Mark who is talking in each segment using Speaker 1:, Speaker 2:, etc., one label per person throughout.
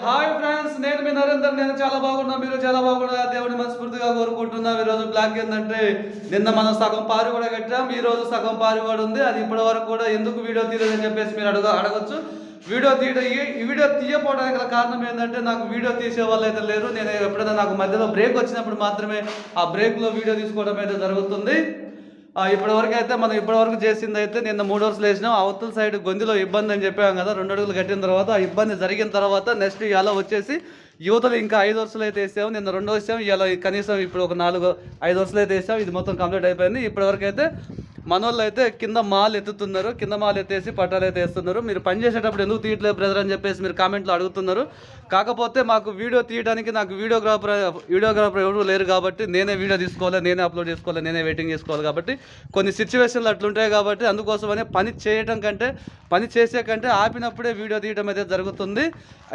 Speaker 1: Hi friends, నేను మీ నరేందర్. నేను చాలా బాగున్నా, మీరు చాలా బాగున్నా. దేవుని మనస్ఫూర్తిగా కోరుకుంటున్నాం. ఈరోజు బ్లాక్ ఏంటంటే, నిన్న మనం సగం పారి కూడా కట్టాం, ఈ రోజు సగం పారి కూడా ఉంది. అది ఇప్పటి వరకు కూడా ఎందుకు వీడియో తీయలేదని చెప్పేసి మీరు అడగచ్చు. వీడియో తీయకపోవడానికి గల కారణం ఏంటంటే, నాకు వీడియో తీసే వాళ్ళు అయితే లేరు. నేను ఎప్పుడైనా నాకు మధ్యలో బ్రేక్ వచ్చినప్పుడు మాత్రమే ఆ బ్రేక్లో వీడియో తీసుకోవడం అయితే జరుగుతుంది. ఇప్పటివరకు అయితే మనం ఇప్పటివరకు చేసింది అయితే, నిన్న 3 వరుసలు వేసినాం. అవతల సైడ్ గొంతులో ఇబ్బంది అని చెప్పాం కదా. 2 అడుగులు కట్టిన తర్వాత ఆ ఇబ్బంది జరిగిన తర్వాత నెక్స్ట్ ఇలా వచ్చేసి యువతలు ఇంకా 5 వరుసలు అయితే వేసాము. నిన్న 2 వేసాము, ఇలా కనీసం ఇప్పుడు ఒక 4-5 వరుసలు అయితే వేసాము. ఇది మొత్తం కంప్లీట్ అయిపోయింది. ఇప్పటివరకు అయితే మనోళ్ళు అయితే కింద మాల్ ఎత్తుతున్నారు, కింద మాల్ ఎత్తేసి పట్టాలు అయితే వేస్తున్నారు. మీరు పని చేసేటప్పుడు ఎందుకు తీయట్లేదు బ్రదర్ అని చెప్పేసి మీరు కామెంట్లో అడుగుతున్నారు. కాకపోతే మాకు వీడియో తీయడానికి నాకు వీడియోగ్రాఫర్ ఎవరు లేరు కాబట్టి నేనే వీడియో తీసుకోవాలి, నేనే అప్లోడ్ చేసుకోవాలి, నేనే వెయిటింగ్ చేసుకోవాలి. కాబట్టి కొన్ని సిచ్యువేషన్లు అట్లుంటాయి. కాబట్టి అందుకోసమనే పని చేసే కంటే ఆపినప్పుడే వీడియో తీయడం అయితే జరుగుతుంది.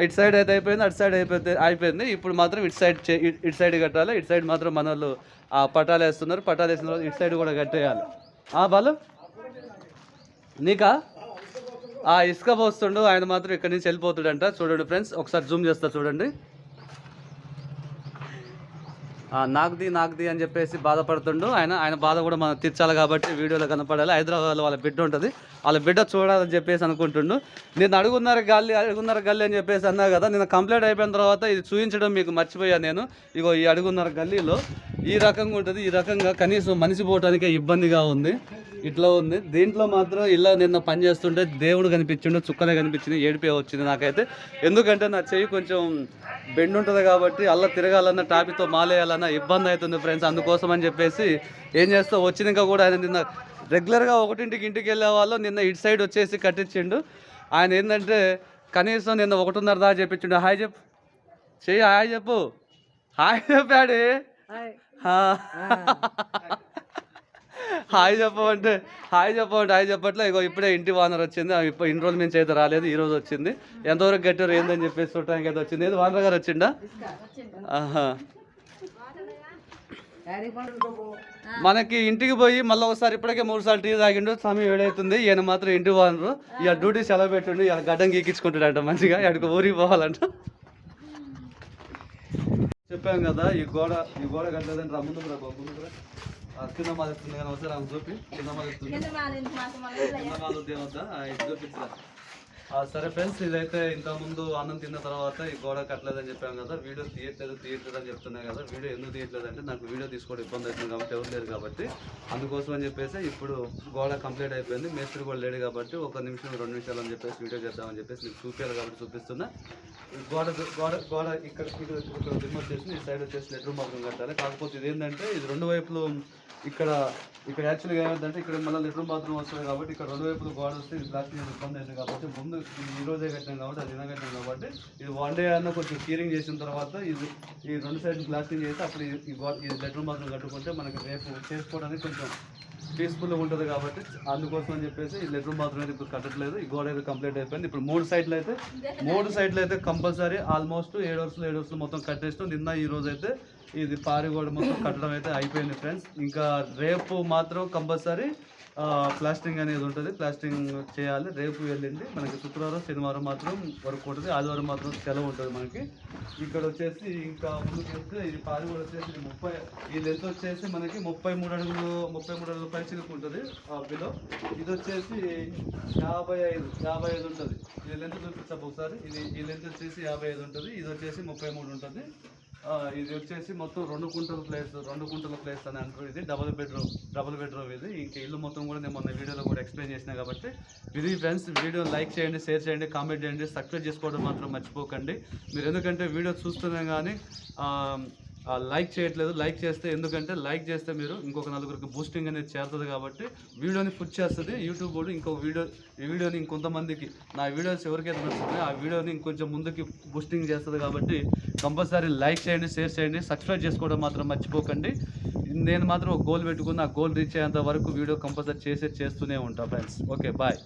Speaker 1: ఇటు సైడ్ అయితే అయిపోయింది, అటు సైడ్ అయిపోయింది. ఇప్పుడు మాత్రం ఇటు సైడ్ కట్టాలి. ఇటు సైడ్ మాత్రం మన వాళ్ళు ఆ పట్టాలు వేస్తున్నారు. పట్టాలు వేసిన తర్వాత ఇటు సైడ్ కూడా కట్టేయాలి. బాలు నీకా ఇసుక పోస్తుండు ఆయన మాత్రం ఇక్కడి నుంచి వెళ్ళిపోతాడంట. చూడండి ఫ్రెండ్స్, ఒకసారి జూమ్ చేస్తా చూడండి. నాకుది అని చెప్పేసి బాధపడుతుండు. ఆయన బాధ కూడా మనం తీర్చాలి కాబట్టి వీడియోలో కనపడాలి. హైదరాబాద్లో వాళ్ళ బిడ్డ ఉంటుంది, వాళ్ళ బిడ్డ చూడాలని చెప్పేసి అనుకుంటుండు. నేను అడుగున్నర గల్లి అని చెప్పేసి అన్నా కదా. నేను కంప్లీట్ అయిపోయిన తర్వాత ఇది చూపించడం మీకు మర్చిపోయాను నేను. ఇగో ఈ అడుగున్నర గల్లీలో ఈ రకంగా ఉంటుంది. ఈ రకంగా కనీసం మనిషి పోవటానికే ఇబ్బందిగా ఉంది. ఇట్లా ఉంది. దీంట్లో మాత్రం ఇలా నిన్న పని చేస్తుంటే దేవుడు కనిపించిండు, చుక్కలే కనిపించింది. ఏడిపే వచ్చింది నాకైతే. ఎందుకంటే నా చెయ్యి కొంచెం బెండ్ ఉంటుంది కాబట్టి అలా తిరగాలన్నా టాపితో మాలేయాలన్నా ఇబ్బంది అవుతుంది ఫ్రెండ్స్. అందుకోసం అని చెప్పేసి ఏం చేస్తా వచ్చినాక కూడా ఆయన నిన్న రెగ్యులర్గా 1 ఇంటికి వెళ్ళే వాళ్ళు నిన్న ఇటు సైడ్ వచ్చేసి కట్టించిండు. ఆయన ఏంటంటే కనీసం నిన్న 1:30 దాకా చెప్పించిండు. హాయ్ చెప్పు చెయ్యి, హాయ్ చెప్పాడు. హాయ్ చెప్పట్లే. ఇగో ఇప్పుడే ఇంటి వానర్ వచ్చింది. ఇన్ని రోజుల నుంచి అయితే రాలేదు, ఈ రోజు వచ్చింది. ఎంతవరకు గట్టారు ఏందని చెప్పేసి చూడటానికి అయితే వచ్చింది. ఏది వానర్ గారు వచ్చిండా? మనకి ఇంటికి పోయి మళ్ళీ ఒకసారి ఇప్పటికే 3 సార్లు టీ తాగిండు. సమయం 7 అవుతుంది. ఈయన మాత్రం ఇంటి వానరు. ఇక డ్యూటీ సెలవు పెట్టిండు. ఇక గడ్డం గీకించుకుంటాడంట మంచిగా. ఎక్కడికి ఊరికి పోవాలంట. చెప్పాం కదా, ఈ గోడ కట్టలేదని రమ్ముందు కింద మాదిస్తుంది కానీ వస్తే రాము చూపి కింద మాదిస్తుంది దేవద్దా ఇది చూపించా. సరే ఫ్రెండ్స్, ఇదైతే ఇంతకుముందు అన్నం తిన్న తర్వాత ఈ గోడ కట్టలేదని చెప్పాను కదా. వీడియో తీయట్లేదు అని చెప్తున్నాయి కదా. వీడియో ఎందుకు తీయట్లేదు అంటే నాకు వీడియో తీసుకోవడం ఇబ్బంది అవుతుంది కాబట్టి ఎవరు లేరు కాబట్టి అందుకోసం అని చెప్పేసి ఇప్పుడు గోడ కంప్లీట్ అయిపోయింది. మేస్త్రి కూడా లేడు కాబట్టి 1 నిమిషం 2 నిమిషాలు అని చెప్పేసి వీడియో చేద్దామని చెప్పేసి మీకు చూపించాలి కాబట్టి చూపిస్తున్నా. గోడ ఇక్కడ రిమోట్ చేసి ఈ సైడ్ వచ్చేసి లెటర్ బాత్రూమ్ కట్టాలి. కాకపోతే ఇది ఏంటంటే ఇది 2 వైపులు ఇక్కడ యాక్చువల్గా ఏమైందంటే ఇక్కడ మళ్ళీ లెటర్ బాత్రూమ్ వస్తుంది కాబట్టి ఇక్కడ 2 వైపులు గోడ వస్తే ఇది ప్లాస్టింగ్ ఇబ్బంది అవుతుంది కాబట్టి ముందు ఈ రోజే కట్టాం కాబట్టి అది కట్టాం కాబట్టి ఇది 1 డే అన్న కొంచెం క్లీనింగ్ చేసిన తర్వాత ఇది ఈ 2 సైడ్లు ప్లాస్టింగ్ చేసి అప్పుడు ఈ లెటర్ బాత్రూమ్ కట్టుకుంటే మనకి రేపు చేసుకోవడానికి కొంచెం పీస్ఫుల్గా ఉంటుంది కాబట్టి అందుకోసం అని చెప్పేసి ఈ లెటర్ బాత్రూమ్ అయితే ఇప్పుడు కట్టట్లేదు. ఈ గోడ అయితే కంప్లీట్ అయిపోయింది. ఇప్పుడు 3 సైడ్లు అయితే కంపల్సరీ ఆల్మోస్ట్ 7 వరుసలు మొత్తం కట్టేస్తాం. నిన్న ఈ రోజు అయితే ఇది పారి గోడ మొత్తం కట్టడం అయితే అయిపోయింది ఫ్రెండ్స్. ఇంకా రేపు మాత్రం కంపల్సరీ ప్లాస్టింగ్ అనేది ఉంటుంది, ప్లాస్టింగ్ చేయాలి. రేపు వెళ్ళింది మనకి శుక్రవారం శనివారం మాత్రం వర్క్ ఉంటుంది, ఆదివారం మాత్రం సెలవు ఉంటుంది మనకి. ఇక్కడ వచ్చేసి ఇంకా ముందుకు వస్తే ఇది పారి గోడ వచ్చేసి 30 ఈ లెంత్ వచ్చేసి మనకి 33 అడుగులు పైచిలకు ఉంటుంది బిలో. ఇది వచ్చేసి 55 ఉంటుంది. ఇది లెంత్ చూపించాము ఒకసారి. ఈ లెంత్ వచ్చేసి 55 ఉంటుంది. ఇది వచ్చేసి 33 ఉంటుంది. ఇది వచ్చేసి మొత్తం 2 కుంటల ప్లేస్ అని అంటారు. ఇది డబుల్ బెడ్రూమ్ ఇది. ఇంక ఇల్లు మొత్తం కూడా నేను మొన్న వీడియోలో కూడా ఎక్స్ప్లెయిన్ చేసినా కాబట్టి ఇది ఫ్రెండ్స్. వీడియో లైక్ చేయండి, షేర్ చేయండి, కామెంట్ చేయండి, సబ్స్క్రైబ్ చేసుకోవడం మాత్రం మర్చిపోకండి. మీరు ఎందుకంటే వీడియో చూస్తున్నాం కానీ లైక్ చేయట్లేదు. లైక్ చేస్తే ఎందుకంటే లైక్ చేస్తే మీరు ఇంకొక 4గురికి బూస్టింగ్ అనేది చేరుతుంది కాబట్టి వీడియోని పుష్ చేస్తుంది యూట్యూబ్ కూడా. ఈ వీడియోని ఇంకొంతమందికి నా వీడియోస్ ఎవరికైతే నచ్చుతున్నాయో ఆ వీడియోని ఇంకొంచెం ముందుకి బూస్టింగ్ చేస్తుంది కాబట్టి కంపల్సరీ లైక్ చేయండి, షేర్ చేయండి, సబ్స్క్రైబ్ చేసుకోవడం మాత్రం మర్చిపోకండి. నేను మాత్రం ఒక గోల్ పెట్టుకుని ఆ గోల్ రీచ్ అయ్యేంత వరకు వీడియో కంపల్సరీ చేస్తూనే ఉంటాను ఫ్రెండ్స్. Okay, bye.